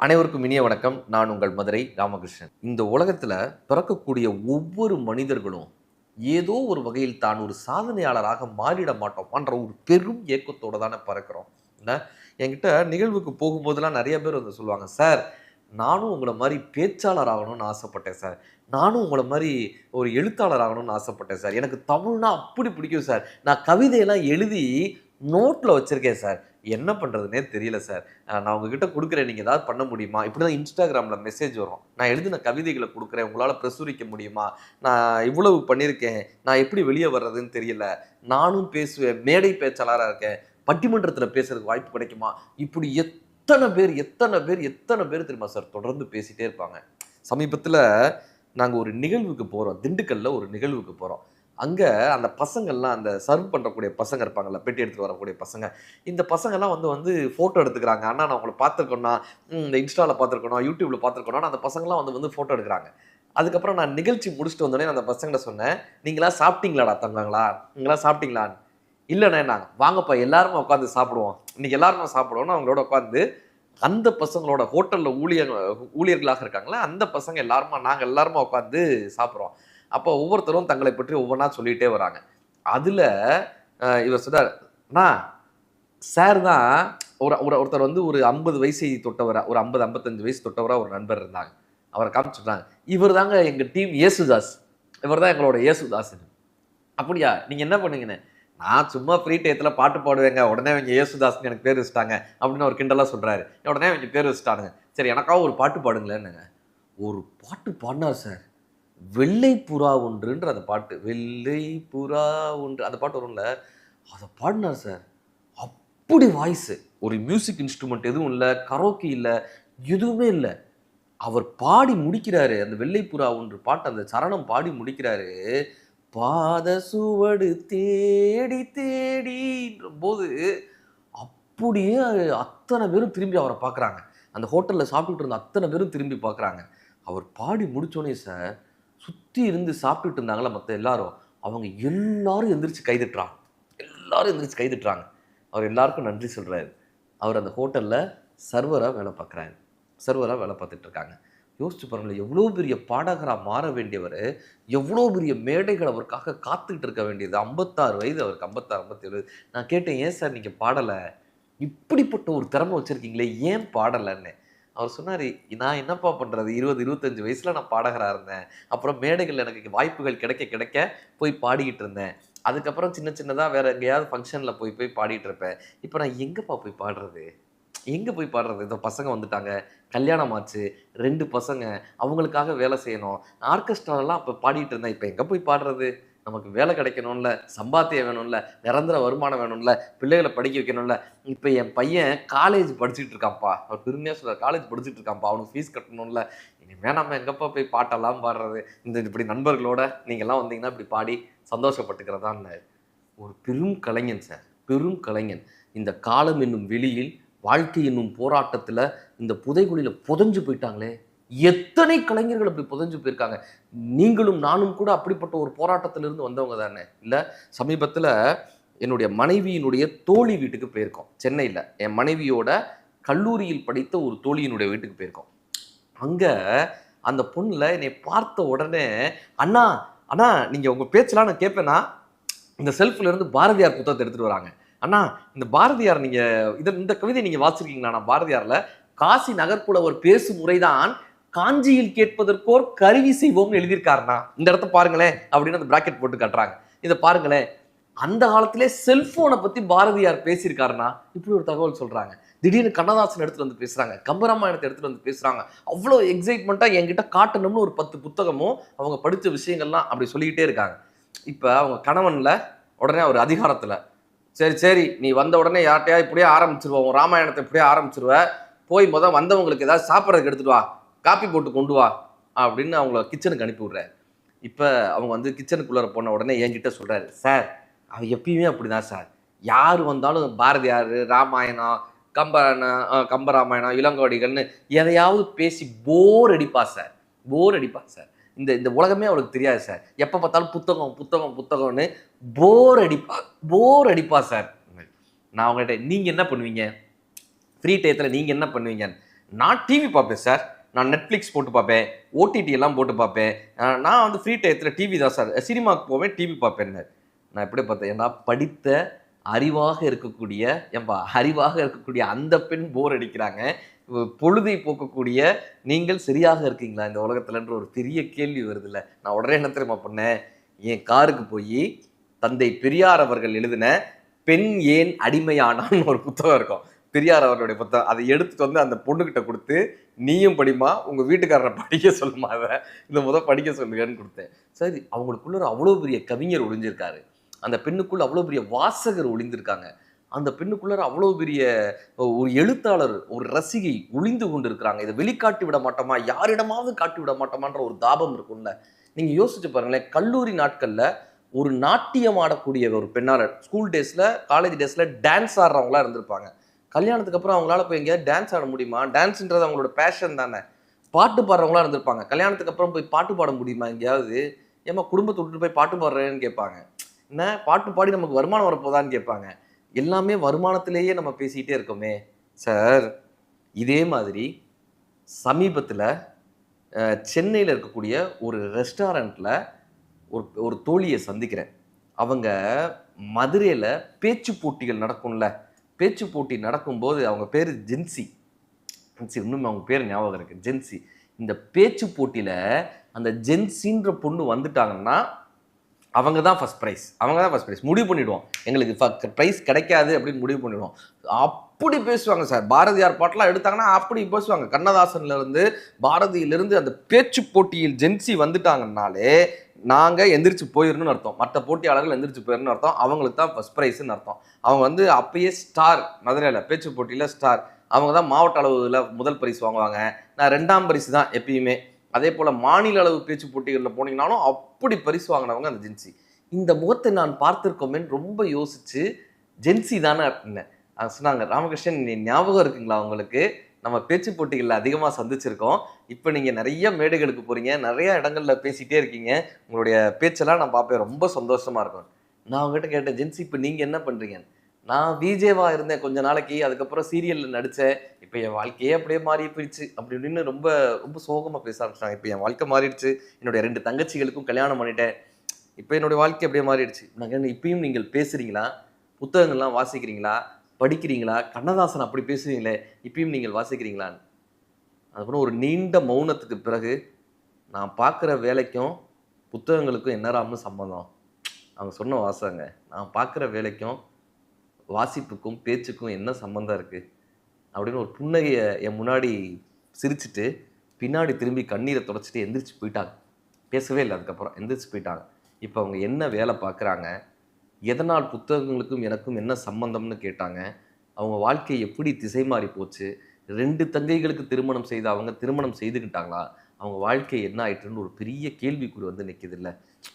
அனைவருக்கும் இனிய வணக்கம். நான் உங்கள் மதுரை ராமகிருஷ்ணன். இந்த உலகத்துல பிறக்கக்கூடிய ஒவ்வொரு மனிதர்களும் ஏதோ ஒரு வகையில் தான் ஒரு சாதனையாளராக மாறிட மாட்டோமான்ற ஒரு பெரும் ஏக்கத்தோட தானே பிறக்கிறோம். என்ன என்கிட்ட நிகழ்வுக்கு போகும்போதெல்லாம் நிறைய பேர் வந்து சொல்லுவாங்க, சார் நானும் உங்களை மாதிரி பேச்சாளர் ஆகணும்னு ஆசைப்பட்டேன் சார். நானும் உங்களை மாதிரி ஒரு எழுத்தாளர் ஆகணும்னு ஆசைப்பட்டேன் சார். எனக்கு தமிழ்னா அப்படி பிடிக்கும் சார். நான் கவிதையெல்லாம் எழுதி நோட்டில் வச்சிருக்கேன் சார். என்ன பண்ணுறதுனே தெரியல சார். நான் உங்ககிட்ட கொடுக்குறேன், நீங்கள் ஏதாவது பண்ண முடியுமா? இப்படி தான் இன்ஸ்டாகிராமில் மெசேஜ் வரும். நான் எழுதின கவிதைகளை கொடுக்குறேன், உங்களால் பிரசுரிக்க முடியுமா? நான் இவ்வளவு பண்ணியிருக்கேன், நான் எப்படி வெளியே வர்றதுன்னு தெரியல. நானும் பேசுவேன், மேடை பேச்சாளராக இருக்கேன், பட்டிமன்றத்தில் பேசுறதுக்கு வாய்ப்பு கிடைக்குமா? இப்படி எத்தனை பேர் தெரியுமா சார் தொடர்ந்து பேசிகிட்டே இருப்பாங்க. சமீபத்தில் நாங்கள் ஒரு நிகழ்வுக்கு போகிறோம், திண்டுக்கல்லில் ஒரு நிகழ்வுக்கு போகிறோம். அங்கே அந்த பசங்கள்லாம் அந்த சர்வ் பண்ணுறக்கூடிய பசங்க இருப்பாங்கல்ல, பெட்டி எடுத்துகிட்டு வரக்கூடிய பசங்க, இந்த பசங்கள்லாம் வந்து ஃபோட்டோ எடுத்துக்கிறாங்க. அண்ணா நான் உங்களை பார்த்துருக்கோன்னா, இந்த இன்ஸ்டாவில் பார்த்துருக்கோம், யூடியூப்பில் பார்த்துருக்கோன்னா, அந்த பசங்களாம் வந்து ஃபோட்டோ எடுக்கிறாங்க. அதுக்கப்புறம் நான் நிகழ்ச்சி முடிச்சுட்டு வந்தோடனே அந்த பசங்களை சொன்னேன், நீங்களா சாப்பிட்டீங்களாடா தங்கங்களா, நீங்களா சாப்பிட்டீங்களான்னு. இல்லைண்ணே நாங்கள் வாங்கப்பா எல்லாருமே உட்காந்து சாப்பிடுவோம், இன்னைக்கு எல்லாருமே சாப்பிடுவோம்னு அவங்களோட உட்காந்து அந்த பசங்களோட ஹோட்டலில் ஊழியர்களாக இருக்காங்களா அந்த பசங்க நாங்கள் எல்லாருமே உட்காந்து சாப்பிட்றோம். அப்போ ஒவ்வொருத்தரும் தங்களை பற்றி ஒவ்வொன்றா சொல்லிகிட்டே வராங்க. அதில் இவர் சொல்றார், அண்ணா சார் தான் ஒருத்தர் வந்து ஒரு 50 வயசை தொட்டவரா, ஒரு 50-55 வயசு தொட்டவரா ஒரு நண்பர் இருந்தாங்க. அவரை காமிச்சுட்டாங்க, இவர் தாங்க எங்கள் டீம் ஏசுதாஸ், இவர் தான் எங்களோட ஏசுதாஸ். அப்படியா, நீங்கள் என்ன பண்ணுங்கன்னு. நான் சும்மா ஃப்ரீ டயத்தில் பாட்டு பாடுவேங்க, உடனே அவங்க ஏசுதாஸ்ன்னு எனக்கு பேர் வச்சுட்டாங்க அப்படின்னு ஒரு கிண்டலாக சொல்கிறாரு. உடனே அவங்க பேர் வச்சுட்டானுங்க. சரி எனக்காக ஒரு பாட்டு பாடுங்களேன்னுங்க. ஒரு பாட்டு பாடினார் சார், வெள்ளை புறா ஒன்றுன்ற அந்த பாட்டு, வெள்ளை புறா ஒன்று அந்த பாட்டு வரும்ல, அதை பாடினார் சார். அப்படி வாய்ஸு, ஒரு மியூசிக் இன்ஸ்ட்ருமெண்ட் எதுவும் இல்லை, கரோக்கி இல்லை, எதுவுமே இல்லை. அவர் பாடி முடிக்கிறாரு அந்த வெள்ளை புறா ஒன்று பாட்டு, அந்த சரணம் பாடி முடிக்கிறாரு. பாத சுவடு தேடி தேடின்ற போது அப்படியே அத்தனை பேரும் திரும்பி அவரை பார்க்குறாங்க. அந்த ஹோட்டலில் சாப்பிட்டுட்டு இருந்த அத்தனை பேரும் திரும்பி பார்க்குறாங்க. அவர் பாடி முடித்தோடனே சார், சுற்றி இருந்து சாப்பிட்டுட்டு இருந்தாங்களா மற்ற எல்லாரும், அவங்க எல்லாரும் எந்திரிச்சு கைதட்டுறாங்க. அவர் எல்லாருக்கும் நன்றி சொல்கிறாரு. அவர் அந்த ஹோட்டலில் சர்வராக வேலை பார்க்குறாரு. சர்வராக வேலை பார்த்துட்டு இருக்காங்க. யோசிச்சு பாருங்களேன், எவ்வளோ பெரிய பாடகராக மாற வேண்டியவர், எவ்வளோ பெரிய மேடைகள் அவருக்காக காத்துக்கிட்டு இருக்க வேண்டியது. 56 வயது அவருக்கு, 56 57. நான் கேட்டேன், ஏன் சார் நீங்கள் பாடலை, இப்படிப்பட்ட ஒரு திறமை வச்சுருக்கீங்களே ஏன் பாடலைன்னு. அவர் சொன்னார், நான் என்னப்பா பண்ணுறது, 20-25 வயசில் நான் பாடகராக இருந்தேன். அப்புறம் மேடைகள் எனக்கு வாய்ப்புகள் கிடைக்க கிடைக்க போய் பாடிக்கிட்டு இருந்தேன். அதுக்கப்புறம் சின்ன சின்னதாக வேறு எங்கேயாவது ஃபங்க்ஷனில் போய் பாடிட்டு இருப்பேன். இப்போ நான் எங்கேப்பா போய் பாடுறது, இந்த பசங்க வந்துட்டாங்க, கல்யாணம் ஆச்சு, 2 பசங்க, அவங்களுக்காக வேலை செய்யணும், ஆர்கெஸ்ட்ராலெலாம் அப்போ பாடிட்டு இருந்தேன், இப்போ எங்கே போய் பாடுறது, நமக்கு வேலை கிடைக்கணும்ல, சம்பாத்தியம் வேணும்ல, நிரந்தர வருமானம் வேணும்ல, பிள்ளைகளை படிக்க வைக்கணும்ல. இப்போ என் பையன் காலேஜ் படிச்சுட்டு இருக்கான்ப்பா, அவர் பெருமையாக சொல்கிறார், காலேஜ் படிச்சுட்டு இருக்கான்ப்பா, அவனுக்கு ஃபீஸ் கட்டணும்ல, இனிமேல் நம்ம எங்கப்பா போய் பாட்டெல்லாம் பாடுறது, இப்படி நண்பர்களோட நீங்கள்லாம் வந்தீங்கன்னா இப்படி பாடி சந்தோஷப்பட்டுக்கிறதான்னு. ஒரு பெரும் கலைஞன் சார், பெரும் கலைஞன். இந்த காலம் என்னும் வெளியில், வாழ்க்கை என்னும் போராட்டத்தில் இந்த புதைகுழியில் புதைஞ்சு போயிட்டாங்களே, எத்தனை கலைஞர்கள் அப்படி புதைஞ்சு போயிருக்காங்க. நீங்களும் நானும் கூட அப்படிப்பட்ட ஒரு போராட்டத்திலிருந்து வந்தவங்க தானே இல்லை? சமீபத்தில் என்னுடைய மனைவியினுடைய தோழி வீட்டுக்கு போயிருக்கோம் சென்னையில். என் மனைவியோட கல்லூரியில் படித்த ஒரு தோழியினுடைய வீட்டுக்கு போயிருக்கோம். அங்கே அந்த பொண்ணில் என்னை பார்த்த உடனே, அண்ணா அண்ணா நீங்கள் உங்கள் பேச்செல்லாம் நான் கேட்பேன்னா, இந்த செல்ஃப்லேருந்து பாரதியார் புத்தகத்தை எடுத்துகிட்டு வராங்க. அண்ணா இந்த பாரதியார் நீங்கள் இந்த கவிதை நீங்கள் வாசிச்சிருக்கீங்களா? பாரதியாரில் காசி நகர்ப்புலவர் பேசும் முறைதான் காஞ்சியில் கேட்பதற்கோர் கருவி செய்வோம்னு எழுதியிருக்காருண்ணா, இந்த இடத்த பாருங்களேன் அப்படின்னு அந்த பிராக்கெட் போட்டு காட்டுறாங்க. இதை பாருங்களேன், அந்த காலத்திலே செல்போனை பற்றி பாரதியார் பேசியிருக்காருண்ணா, இப்படி ஒரு தகவல் சொல்கிறாங்க. திடீர்னு கண்ணதாசன் எடுத்துகிட்டு வந்து பேசுகிறாங்க, கம்பராமாயணத்தை எடுத்துகிட்டு வந்து பேசுகிறாங்க. அவ்வளோ எக்ஸைட்மெண்ட்டாக என்கிட்ட காட்டணும்னு ஒரு 10 புத்தகமும் அவங்க படித்த விஷயங்கள்லாம் அப்படி சொல்லிக்கிட்டே இருக்காங்க. இப்போ அவங்க கணவனில் உடனே ஒரு அதிகாரத்தில், சரி நீ வந்த உடனே யார்ட்டையா இப்படியே ஆரம்பிச்சிருவோம், ராமாயணத்தை இப்படியே ஆரம்பிச்சிருவ, போய் வந்தவங்களுக்கு ஏதாவது சாப்பிட்றதுக்கு எடுத்துகிட்டு வா, காப்பி போட்டு கொண்டு வா அப்படின்னு அவங்கள கிச்சனுக்கு அனுப்பி விட்றாரு. இப்போ அவங்க கிச்சனுக்குள்ளார போன உடனே என்கிட்ட சொல்கிறாரு, சார் அவன் எப்பயுமே அப்படிதான் சார், யார் வந்தாலும் பாரதியார், ராமாயணம், கம்பராமாயணம், இளங்கோடிகள்னு எதையாவது பேசி போர் அடிப்பா சார். இந்த உலகமே அவளுக்கு தெரியாது சார், எப்போ பார்த்தாலும் புத்தகம்னு போர் அடிப்பா சார். நான் அவங்ககிட்ட, நீங்கள் என்ன பண்ணுவீங்க ஃப்ரீ டயத்தில், நீங்கள் என்ன பண்ணுவீங்க? நான் டிவி பார்ப்பேன் சார், நான் நெட்ஃப்ளிக்ஸ் போட்டு பார்ப்பேன், ஓடிடி எல்லாம் போட்டு பார்ப்பேன், நான் வந்து ஃப்ரீ டயத்தில் டிவி தான் சார், சினிமாவுக்கு போவேன், டிவி பார்ப்பேன். நான் எப்படி பார்த்தேன், ஏன்னா படித்த அறிவாக இருக்கக்கூடிய அறிவாக இருக்கக்கூடிய அந்த பெண் போர் அடிக்கிறாங்க, பொழுதை போக்கக்கூடிய நீங்கள் சரியாக இருக்கீங்களா இந்த உலகத்துலன்ற ஒரு பெரிய கேள்வி வருதுல்ல. நான் உடனே என்ன தெரியுமா பண்ணேன், என் காருக்கு போய் தந்தை பெரியார் அவர்கள் எழுதின பெண் ஏன் அடிமையானான்னு ஒரு புத்தகம் இருக்கும், பெரியார் அவர்களுடைய புத்தகம். அதை எடுத்துட்டு வந்து அந்த பொண்ணுகிட்ட கொடுத்து, நீயும் படிமா, உங்க வீட்டுக்காரரை படிக்க சொல்லுமா, அதை இந்த படிக்க சொல்லுங்கன்னு கொடுத்தேன். சரி, அவங்களுக்குள்ள அவ்வளோ பெரிய கவிஞர் ஒளிஞ்சிருக்காரு, அந்த பெண்ணுக்குள்ள அவ்வளோ பெரிய வாசகர் ஒளிந்திருக்காங்க, அந்த பெண்ணுக்குள்ள அவ்வளோ பெரிய ஒரு எழுத்தாளர், ஒரு ரசிகை ஒளிந்து கொண்டு இருக்கிறாங்க. இதை வெளிக்காட்டி விட மாட்டோமா, யாரிடமாவது காட்டி விட மாட்டோமான்ற ஒரு தாபம் இருக்கும்ல. நீங்க யோசிச்சு பாருங்களேன், கல்லூரி நாட்கள்ல ஒரு நாட்டியம் ஆடக்கூடிய ஒரு பெண்ணாளர், ஸ்கூல் டேஸ்ல காலேஜ் டேஸ்ல டான்ஸ் ஆடுறவங்களா இருந்திருப்பாங்க. கல்யாணத்துக்கு அப்புறம் அவங்களால போய் எங்கேயாவது டான்ஸ் ஆட முடியுமா? டான்ஸ்ன்றது அவங்களோட பேஷன் தானே. பாட்டு பாடுறவங்களா இருந்திருப்பாங்க. கல்யாணத்துக்கு அப்புறம் போய் பாட்டு பாட முடியுமா எங்கேயாவது? ஏமா குடும்பத்தை விட்டுட்டு போய் பாட்டு பாடுறேன்னு கேட்பாங்க. என்ன பாட்டு பாடி நமக்கு வருமானம் வரப்போதான்னு கேட்பாங்க. எல்லாமே வருமானத்திலேயே நம்ம பேசிக்கிட்டே இருக்கோமே சார். இதே மாதிரி சமீபத்தில் சென்னையில் இருக்கக்கூடிய ஒரு ரெஸ்டாரண்ட்டில் ஒரு தோழியை சந்திக்கிறேன். அவங்க மதுரையில் பேச்சு போட்டிகள் நடக்கும்ல, பேச்சு போட்டி நடக்கும்போது அவங்க பேர் ஜென்சி, இன்னும் அவங்க பேர் ஞாபகம் இருக்குது, ஜென்சி. இந்த பேச்சு போட்டியில் அந்த ஜென்சின்ற பொண்ணு வந்துட்டாங்கன்னா அவங்க தான் ஃபஸ்ட் ப்ரைஸ் முடிவு பண்ணிவிடுவோம். எங்களுக்கு ப்ரைஸ் கிடைக்காது அப்படின்னு முடிவு பண்ணிவிடுவோம். அப்படி பேசுவாங்க சார். பாரதியார் பாட்டெலாம் எடுத்தாங்கன்னா அப்படி பேசுவாங்க. கண்ணதாசன்லேருந்து பாரதியிலிருந்து அந்த பேச்சு போட்டியில் ஜென்சி வந்துட்டாங்கன்னாலே நாங்கள் எந்திரிச்சு போயிடணும்னு அர்த்தம், மற்ற போட்டியாளர்கள் எந்திரிச்சு போயிடணும்னு அர்த்தம், அவங்களுக்கு தான் ஃபஸ்ட் ப்ரைஸ்ன்னு அர்த்தம். அவங்க வந்து அப்பயே ஸ்டார், மதுரையில் பேச்சு போட்டியில் ஸ்டார், அவங்க தான் மாவட்ட அளவில் முதல் பரிசு வாங்குவாங்க. நான் 2ஆம் பரிசு தான் எப்பயுமே. அதே போல் மாநில அளவு பேச்சு போட்டிகளில் போனீங்கன்னாலும் அப்படி பரிசு வாங்கினவங்க அந்த ஜென்சி. இந்த முகத்தை நான் பார்த்துருக்கோமேன்னு ரொம்ப யோசிச்சு ஜென்சி தானே அப்படின்னேன். சொன்னாங்க, ராமகிருஷ்ணன் ஞாபகம் இருக்குங்களா உங்களுக்கு, நம்ம பேச்சு போட்டிகளில் அதிகமாக சந்திச்சிருக்கோம், இப்போ நீங்கள் நிறைய மேடைகளுக்கு போகிறீங்க, நிறைய இடங்களில் பேசிகிட்டே இருக்கீங்க, உங்களுடைய பேச்செல்லாம் நான் பார்ப்பேன், ரொம்ப சந்தோஷமாக இருக்கும். நான் அவங்ககிட்ட கேட்டேன், ஜென்சி இப்போ நீங்கள் என்ன பண்ணுறீங்க? நான் விஜேவாக இருந்தேன் கொஞ்ச நாளைக்கு, அதுக்கப்புறம் சீரியலில் நடித்தேன், இப்போ என் வாழ்க்கையே அப்படியே மாறி போயிடுச்சு அப்படி இப்படின்னு ரொம்ப ரொம்ப சோகமாக பேச ஆரம்பிச்சிட்டாங்க. இப்போ என் வாழ்க்கை மாறிடுச்சு, என்னுடைய 2 தங்கச்சிகளுக்கும் கல்யாணம் பண்ணிட்டேன், இப்போ என்னுடைய வாழ்க்கை அப்படியே மாறிடுச்சு. நாங்கள் இப்பயும் நீங்கள் பேசுகிறீங்களா, புத்தகங்கள்லாம் வாசிக்கிறீங்களா, படிக்கிறீங்களா, கண்ணதாசன் அப்படி பேசுவீங்களே, இப்பயும் நீங்கள் வாசிக்கிறீங்களான்னு. அதுக்கப்புறம் ஒரு நீண்ட மௌனத்துக்கு பிறகு, நான் பார்க்குற வேலைக்கும் புத்தகங்களுக்கும் என்னராம்னு சம்மந்தம்? அவங்க சொன்ன வாசகங்க, நான் பார்க்குற வேலைக்கும் வாசிப்புக்கும் பேச்சுக்கும் என்ன சம்மந்தம் இருக்குது அப்படின்னு ஒரு புன்னகையை என் முன்னாடி சிரிச்சுட்டு பின்னாடி திரும்பி கண்ணீரை தொடச்சிட்டு எந்திரிச்சு போயிட்டாங்க. பேசவே இல்லை. அதுக்கப்புறம் எந்திரிச்சு போயிட்டாங்க. இப்போ அவங்க என்ன வேலை பார்க்குறாங்க, எதனால் புத்தகங்களுக்கும் எனக்கும் என்ன சம்பந்தம்னு கேட்டாங்க. அவங்க வாழ்க்கை எப்படி திசை மாறி போச்சு, 2 தங்கைகளுக்கு திருமணம் செய்த அவங்க திருமணம் செய்துக்கிட்டாங்களா, அவங்க வாழ்க்கை என்ன ஆயிட்டுன்னு ஒரு பெரிய கேள்விக்குறி வந்து நிற்கிது இல்லை.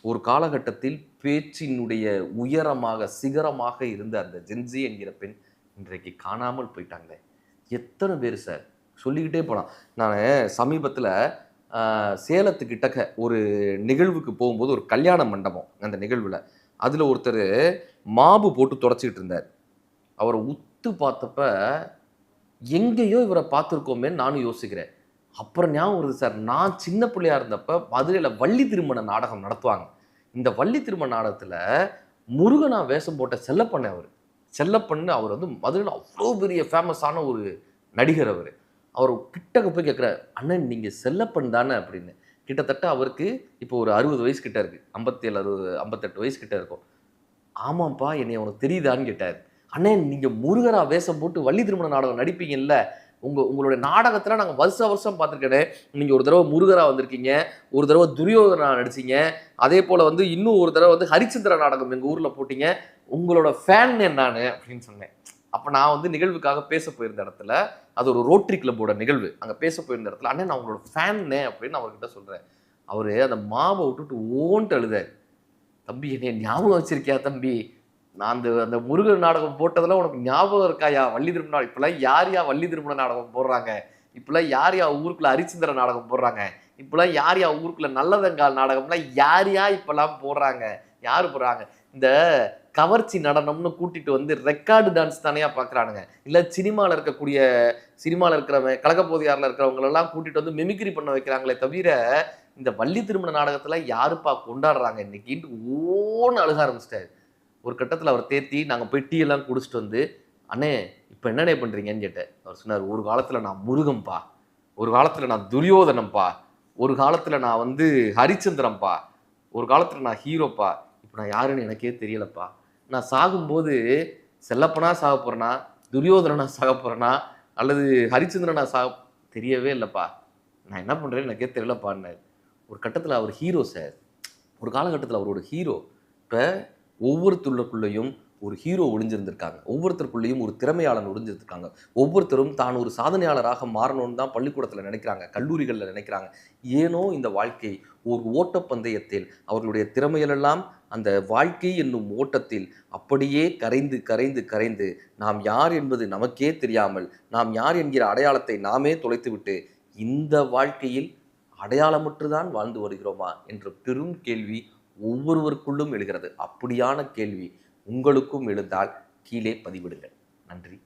ஒரு காலகட்டத்தில் பேச்சினுடைய உயரமாக சிகரமாக இருந்த அந்த ஜென்சி என்கிற பெண் இன்றைக்கு காணாமல் போயிட்டாங்களே. எத்தனை பேர் சார், சொல்லிக்கிட்டே போகலாம். நான் சமீபத்தில் சேலத்துக்கிட்டக்க ஒரு நிகழ்வுக்கு போகும்போது ஒரு கல்யாண மண்டபம், அந்த நிகழ்வில் அதில் ஒருத்தர் மாபு போட்டு தொடச்சிக்கிட்டு இருந்தார். அவரை உத்து பார்த்தப்ப எங்கேயோ இவரை பார்த்துருக்கோமேன்னு நானும் யோசிக்கிறேன். அப்புறம் ஞாபகம் வருது சார், நான் சின்ன பிள்ளையா இருந்தப்ப மதுரையில் வள்ளி திருமண நாடகம் நடத்துவாங்க. இந்த வள்ளி திருமண நாடகத்தில் முருகனா வேஷம் போட்ட செல்லப்பண்ண செல்லப்பண்ணு அவர் வந்து மதுரையில் அவ்வளோ பெரிய ஃபேமஸான ஒரு நடிகர். அவர் கிட்டக்க போய் கேட்குறாரு, அண்ணன் நீங்கள் செல்லப்பன் தானே அப்படின்னு. கிட்டத்தட்ட அவருக்கு இப்போ ஒரு 60 வயசு கிட்ட இருக்குது, 57 60 58 வயசு கிட்ட இருக்கும். ஆமாம்ப்பா, என்னை உனக்கு தெரியுதான்னு கேட்டார். அண்ணன் நீங்கள் முருகரா வேஷம் போட்டு வள்ளி திருமண நாடகம் நடிப்பீங்கல்ல, உங்களுடைய நாடகத்தில் நாங்கள் வருஷம் பார்த்துருக்கேன். நீங்கள் ஒரு தடவை முருகரா வந்திருக்கீங்க, ஒரு தடவை துரியோதனா நடிச்சிங்க, அதே போல் வந்து இன்னும் ஒரு தடவை வந்து ஹரிச்சந்திர நாடகம் எங்கள் ஊரில் போட்டிங்க, உங்களோட ஃபேன் நான் அப்படின்னு சொன்னேன். அப்போ நான் வந்து நிகழ்வுக்காக பேச போயிருந்த இடத்துல, அது ஒரு ரோட்டரி கிளப்போட நிகழ்வு, அங்கே பேச போயிருந்த இடத்துல, அண்ணே நான் உங்களோட ஃபேன்னே அப்படின்னு அவர்கிட்ட சொல்கிறேன். அவர் அந்த மாவை விட்டுட்டு ஓன்ட்டு அழுதார். தம்பி என்னை ஞாபகம் வச்சிருக்கியா தம்பி, நான் அந்த முருகன் நாடகம் போட்டதெல்லாம் உனக்கு ஞாபகம் இருக்காயா? வள்ளி திருமண இப்பெல்லாம் யாரையா வள்ளி திருமண நாடகம் போடுறாங்க, இப்பெல்லாம் யாரையா ஊருக்குள்ள ஹரிச்சந்திர நாடகம் போடுறாங்க, இப்பெல்லாம் யாரையா ஊருக்குள்ள நல்லதங்கால் நாடகம்லாம் யாரையா இப்பெல்லாம் போடுறாங்க, யாரு போடுறாங்க? இந்த கவர்ச்சி நடனம்னு கூட்டிட்டு வந்து ரெக்கார்டு டான்ஸ் தானையா பார்க்குறானுங்க. இல்லை சினிமாவில் இருக்கிறவன் கலக்கப்போதியாரில் இருக்கிறவங்களெல்லாம் கூட்டிட்டு வந்து மிமிக்ரி பண்ண வைக்கிறாங்களே தவிர இந்த வள்ளி திருமண நாடகத்தில் யாருப்பா கொண்டாடுறாங்க இன்னைக்கின்ட்டு ஓன்னு அழுக ஆரம்பிச்சிட்டாரு. ஒரு கட்டத்தில் அவர் தேத்தி நாங்கள் போய் டீ எல்லாம் குடிச்சிட்டு வந்து, அண்ணே இப்போ என்னண்ணே பண்ணுறீங்கன்னு கேட்டேன். அவர் சொன்னார், ஒரு காலத்தில் நான் முருகன்பா, ஒரு காலத்தில் நான் துரியோதனம்பா, ஒரு காலத்தில் நான் வந்து ஹரிச்சந்திரன்பா, ஒரு காலத்தில் நான் ஹீரோப்பா, இப்போ நான் யாருன்னு எனக்கே தெரியலப்பா. நான் சாகும்போது செல்லப்பனா சாக போகிறேனா, துரியோதனனா சாக போகிறேனா, அல்லது ஹரிச்சந்திரனா தெரியவே இல்லைப்பா. நான் என்ன பண்ணுறேன்னு எனக்கே தெரியலப்பான்னாரு. ஒரு கட்டத்தில் அவர் ஹீரோ சார். ஒரு காலகட்டத்தில் அவரோட ஹீரோ. இப்போ ஒவ்வொருத்தருக்குள்ளேயும் ஒரு ஹீரோ ஒளிஞ்சிருந்திருக்காங்க. ஒவ்வொருத்தருக்குள்ளேயும் ஒரு திறமையாளன் ஒளிஞ்சிருந்திருக்காங்க. ஒவ்வொருத்தரும் தான் ஒரு சாதனையாளராக மாறணும்னு தான் பள்ளிக்கூடத்தில் நினைக்கிறாங்க, கல்லூரிகளில் நினைக்கிறாங்க. ஏனோ இந்த வாழ்க்கை ஒரு ஓட்டப்பந்தயத்தில் அவர்களுடைய திறமைகளெல்லாம் அந்த வாழ்க்கை என்னும் ஓட்டத்தில் அப்படியே கரைந்து கரைந்து கரைந்து நாம் யார் என்பது நமக்கே தெரியாமல், நாம் யார் என்கிற அடையாளத்தை நாமே தொலைத்துவிட்டு இந்த வாழ்க்கையில் அடையாளமற்றுதான் வாழ்ந்து வருகிறோமா என்ற பெரும் கேள்வி ஒவ்வொருவருக்குள்ளும் எழுகிறது. அப்படியான கேள்வி உங்களுக்கும் எழுந்தால் கீழே பதிவிடுங்கள். நன்றி.